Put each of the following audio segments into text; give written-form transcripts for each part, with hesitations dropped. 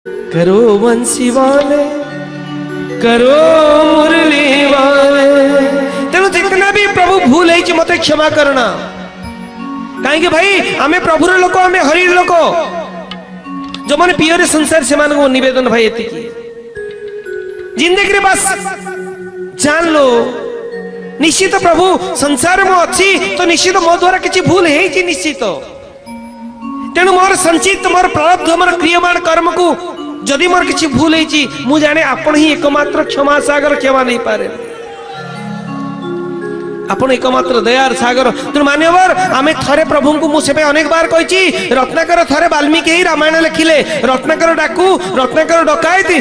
करो बंसी वाले करो मुरली वाले। तेणु जितना भी प्रभु भूल है मत क्षमा करना कहीं भाई आमे प्रभुर लोक आमे हरि लोक जो मैंने पियर संसार से निवेदन भाई एति जिंदगी बस जान लो निश्चित प्रभु संसार में अच्छी तो निश्चित मो द्वारा किसी भूल है निश्चित तेणु मोर संचित मोर प्रारब्ध मोर क्रियमाण कर्म को जदि मोर किसी भूल है मु जाने आपण ही एकमात्र क्षमा सागर क्षमा नहीं पारे आपण एकमात्र दयार सागर। तेणु मान्यवर आमे थरे प्रभु को मुझे अनेक बार कही रत्नाकर थरे वाल्मीकि ही रामायण लिखिले रत्नाकर डाकू रत्नाकर डकायती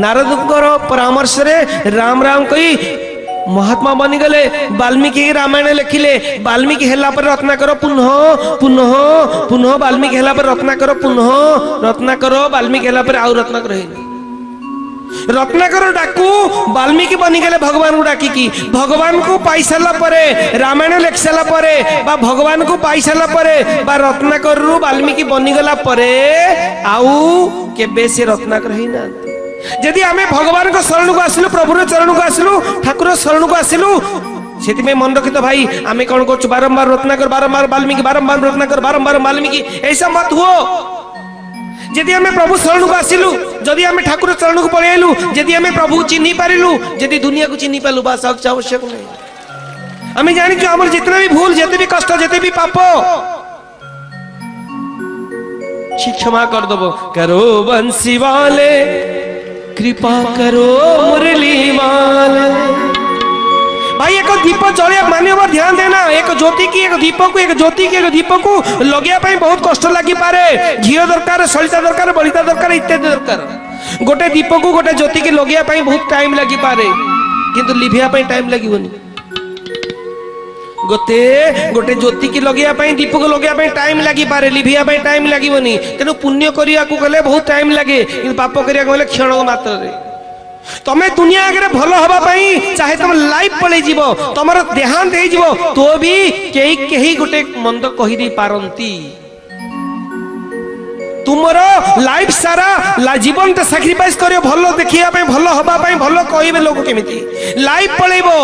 नारदकर परामर्श रे राम राम कही महात्मा बनीगले वाल्मीकि रामायण लिखिले वाल्मीकि हेला पर रत्नाकर पुनः पुनः पुनः वाल्मीकि हेला पर रत्नाकर पुनः रत्नाकर वाल्मीकि हेला पर आउ रत्नाकर है रत्नाकर डाकू वाल्मीकि बनीगले भगवान को डाकी भगवान को पाई सारा परे रामायण लिखि सारा परे बा भगवान को पाई सारा परे बा रत्नाकर रु वाल्मीकि बनीगला परे आउ केबे से रत्नाकर है ना यदि आमे भगवान को शरण को आसिलु प्रभुर चरण को आसिलु ठाकुर शरण को आसिलु से मन रखी तो भाई आमे कौन कर बारंबार रत्नाकर बारंबार वाल्मीकि बारंबार रत्नाकर बारंबार वाल्मीकि ऐसा मत हुओ। यदि आमे प्रभु शरण को आसिलु यदि आमे ठाकुर चरण को पळेलु यदि आमे प्रभु चिन्ही पारिलु यदि दुनिया को चिन्ही पालु बस आवश्यक नहीं। आमे जानि कि हमर जितना भी भूल जते भी कष्ट जते भी पाप क्षमा कर दबो। करो बंसी वाले कृपा करो मुरली वाले। भाई एक दीप जलिया मान्यवर ध्यान देना एक ज्योति की एक दीप को एक ज्योति की एक दीप को लगे बहुत कष्ट लगी पारे घी दरकार सलिता दरकार बलिता दरकार इत्यादि दरकार गोटे दीप को गोटे ज्योति की लगे बहुत टाइम लगी पारे किंतु लिभिया टाइम लगी गोटे गोटे ज्योति की लगे दीप को लगे टाइम लगी पारे लिभिया टाइम लगे तेणु पुण्य करिया को गले बहुत टाइम लगे कि पाप करिया गले क्षण मात्र रे तमे दुनिया आगे भल हवा पाई चाहे तुम लाइफ पड़े जीव तुम देहांत हो जीव तो भी कई कहीं गोटे मंद कही दे पारंती तुमर लाइफ सारा जीवन तो सैक्रिफाइस करियो भल देखिया पे भल हवा पाई भल कहबे लोक केमिति लाइफ पळेबो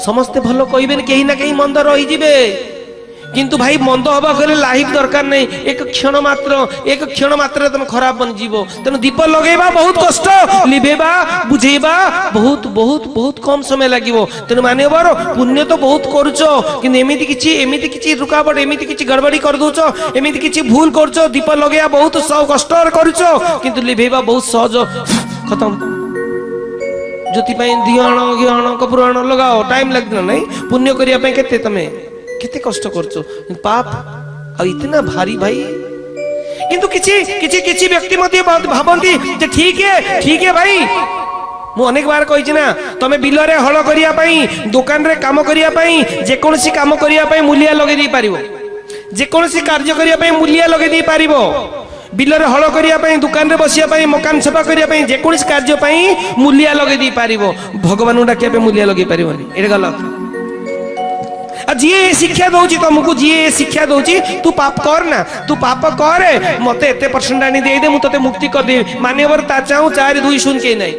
समस्ते भल कहबे कहीं ना कहीं मंद रही जिवे किंतु भाई मंद हवा गले लाइफ दरकार नहीं एक क्षण मात्र तुम खराब बन जीवो। तेणु दीप लगेबा बहुत कष्ट लिभेबा बुझेबा बहुत बहुत बहुत कम समय लागिवो। तेणु मान्यवर पुण्य तो बहुत करूचो कि एमिति किछि रुकावट एमिति किछि गड़बड़ी कर दोचो एमिति किछि भूल करचो दीप लगेबा बहुत कष्ट करूचो किंतु लिभेबा बहुत सहज खत्म ज्योति पाई दियण घियण कपूर आण लगाओ टाइम लगना नहीं पुण्य करिया पे केते तमे केते कष्ट करचो पाप आ इतना भारी भाई किंतु किछि व्यक्ति मते भाबंती जे ठीक है भाई मु अनेक बार कहिछि ना तमे बिल रे हळ करिया पई दुकान रे काम करिया पई जे कोनसी काम करिया पई मूल्य लगे दी पारिबो जे कोनसी कार्य करिया पई मूल्य लगे दी पारिबो बिल रे हळ करिया पई दुकान रे बसिया पई मकान सेवा करिया पई जे कोनसी कार्य पई मूल्य लगे दी पारिबो भगवान डाकिया पे मूल्य लगे पारिबोनी एटा गलत। जी शिक्षा दौची तुमको जी शिक्षा दौची तू पाप कर ना तू पाप कर मते एते परसेंट आनी दे दे मु तते मुक्ति कर दे मान्यवर ता चाहू 4 2 0 के नहीं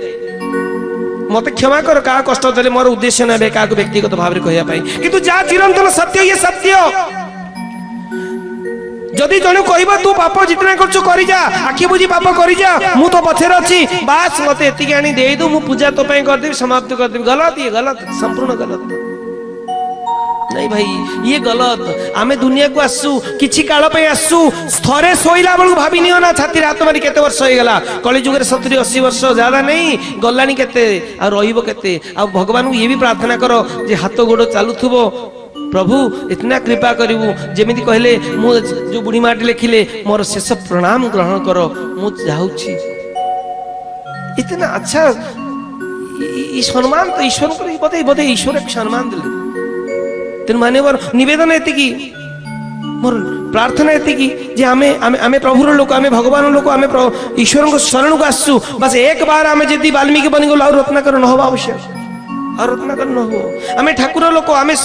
मते क्षमा कर का कष्ट देले मोर उद्देश्य ना बे का व्यक्तिगत भाव रे कहया पाई किंतु जा चिरंतन सत्य ये सत्य जदि जने कहबा तू पाप जितना करछु करि जा आखि बुझी पाप करि जा मु तो पछे अछि बस मते एति के आनी दे दू मु पूजा तो पई कर दे समाप्त कर दे गलत ये गलत संपूर्ण गलत नहीं भाई ये गलत। आमे दुनिया को आसु किछि काल पे आसु थरे सोइला बळु भाबी नियो ना छाती रात मारी केते वर्ष होई गेला कली जुग रे 70 80 वर्ष ज्यादा नहीं गलानी केते आ रहिबो केते आ भगवान को ये भी प्रार्थना करो जे हाथ गोड़ चालुथुबो प्रभु इतना कृपा करिवु जेमिति कहले मु जो बुढ़ी माटी लिखिले मोर शेष प्रणाम ग्रहण करो मु जाउछि इतना अच्छा सम्मान तो ईश्वर को बोधे ईश्वर एक सम्मान दिले। तेन मान्यवर निवेदन एतिकी मोर प्रार्थना एतिकी जे आमे आमे आमे प्रभुर लोक आमे भगवान लोक आमे ईश्वर को शरण को आसु बस एक बार आमे जदी वाल्मीकि बनी गलो और रत्नाकर न होबा आवश्यक और रत्नाकर न हो आमे ठाकुर लोक आमे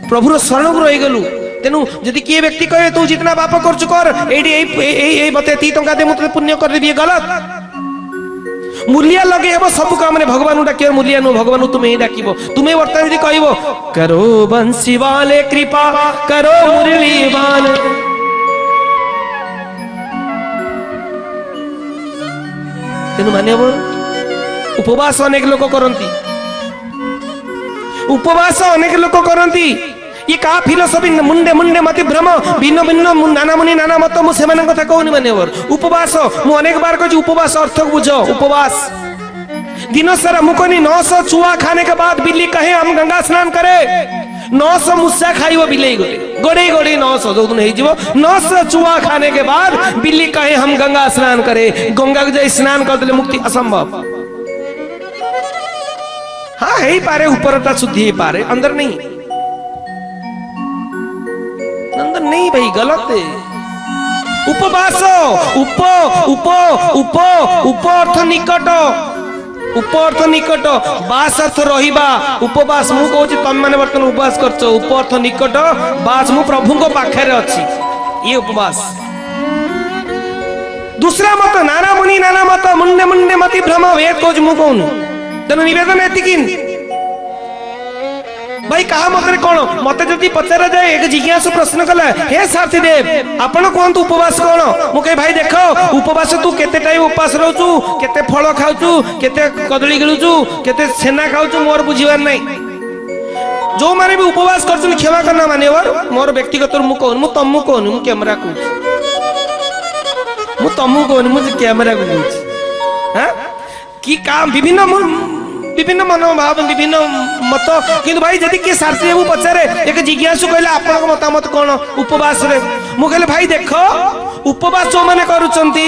प्रभुर शरण को रही गलु तेणु जदि किए व्यक्ति कहे तू जितना पाप कर मत टंका दे मुझे पुण्य कर देवी गलत मूलिया लगे हम सब काम में भगवान डाक मूलिया नु भगवान तुम्हें डाक तुम्हें बर्तमान यदि कह करो बंसी वाले कृपा करो मुरली वाले तेणु मान्य उपवास अनेक लोक करती उपवास अनेक लोक करती ये का फिलोसफी मुंडे मुंडे मति भ्रम भिन्न भिन्न नाना मुनि नाना मत मुझे कथा कहूनी मान्यवर उपवास मु अनेक बार कही उपवास अर्थ बुझ उपवास दिन सारा मुकनी 900 चुआ खाने के बाद बिल्ली कहे हम गंगा स्नान करे 900 मुस्सा खाइब बिल्ली गोड़े गोड़े 900 जो दिन 900 चुआ खाने के बाद बिल्ली कहे हम गंगा स्नान करे गंगा को जाए स्नान कर दे मुक्ति असंभव हाँ है पारे ऊपरटा शुद्धि है पारे अंदर नहीं अंदर नहीं भाई गलत है उपवास उप उप उप उप अर्थ निकट उप अर्थ निकट बास अर्थ रहिबा उपवास मु कहूँ तुम मैंने बर्तमान उपवास करछ उप अर्थ निकट बास मु प्रभु को पाखे अच्छी ये उपवास दूसरा मत नाना मुनि नाना मत मुंडे मुंडे मति भ्रम वेद कहूँ मु कहूँ तेना निवेदन एतिकी भाई कहा मत कौन मत जदि पचारा जाए एक जिज्ञासु प्रश्न कला हे साथी देव आपण कहतु उपवास कौन मुझे भाई देख उपवास तू केते टाइम उपवास रहचु केते फल खाऊचु केते कदली गिलुचु केते छेना खाऊचु मोर बुझीबार नहीं जो माने भी उपवास करछन क्षमा करना मानेवर मोर व्यक्तिगत मु कहून मु तमु कहून मु कैमरा कहूँ मु तमु कहून मु कैमरा कहूँ हां की काम विभिन्न मनोभाव विभिन्न मत किंतु भाई जदि किए सारथी बाबू पचारे एक जिज्ञासु कहले आपन मतामत कौन उपवास रे मु कहले भाई देख उपवास जो माने करूचंती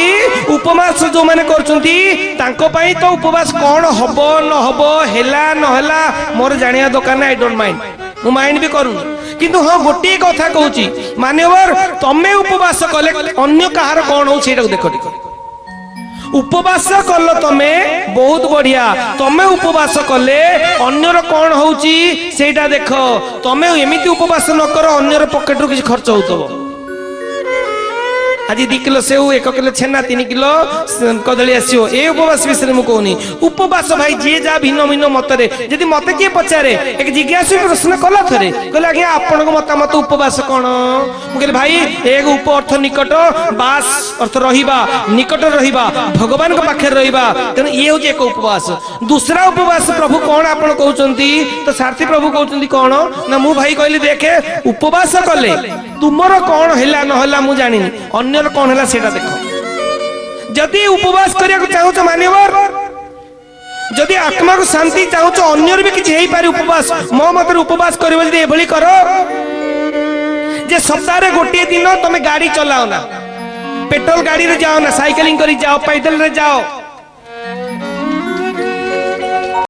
उपवास जो माने करूचंती तांको पई तो उपवास कौन हबो न हबो हेला न हेला मोर जानिया दरकार आई डोंट माइंड मु माइंड भी करू किंतु हाँ गोटे कथा कहूची मान्यवर तमे उपवास कले अन्य कहार कौन हो सेटा देखो टिक उपवास कल तमे बहुत बढ़िया तमे उपवास कले अन्यर कौन होउची सेटा देख तमे एमिति उपवास न कर अन्यर पॉकेट रु किछ खर्च होतबो आज 2 किलो सेव 1 किलो छेना 3 किलो कदली आसियो ए उपवास विषय मु कहूनी उपवास भाई जे जा भिन्न भिन्न मतरे यदि मते के पचारे एक जिज्ञासु प्रश्न कला थरे कहले आज्ञा आपन को मतामत उपवास कोन मु कहले भाई एक उप अर्थ निकट बास अर्थ रहिबा निकट रहिबा भगवान को पाखे रहिबा तने ये होजे एक उपवास दूसरा उपवास प्रभु कोन आपन कहउचंती तो सारथी प्रभु कहउचंती कोन ना मु भाई कहली देखे उपवास कले तुमरो कोन हैला न हैला मु जानिनी अन्यर कोन हैला सेटा देखो जदि उपवास करिया को चाहू छ मान्यवर जदि आत्मा को शांति चाहू छ अन्यर भी किछ हेई पारे उपवास मो मत उपवास करबो जदि एभली करो जे सप्ताह रे गोटे दिन तमे गाड़ी चलाओ ना पेट्रोल गाड़ी रे जाओ ना साइकिलिंग करी जाओ पैदल रे जाओ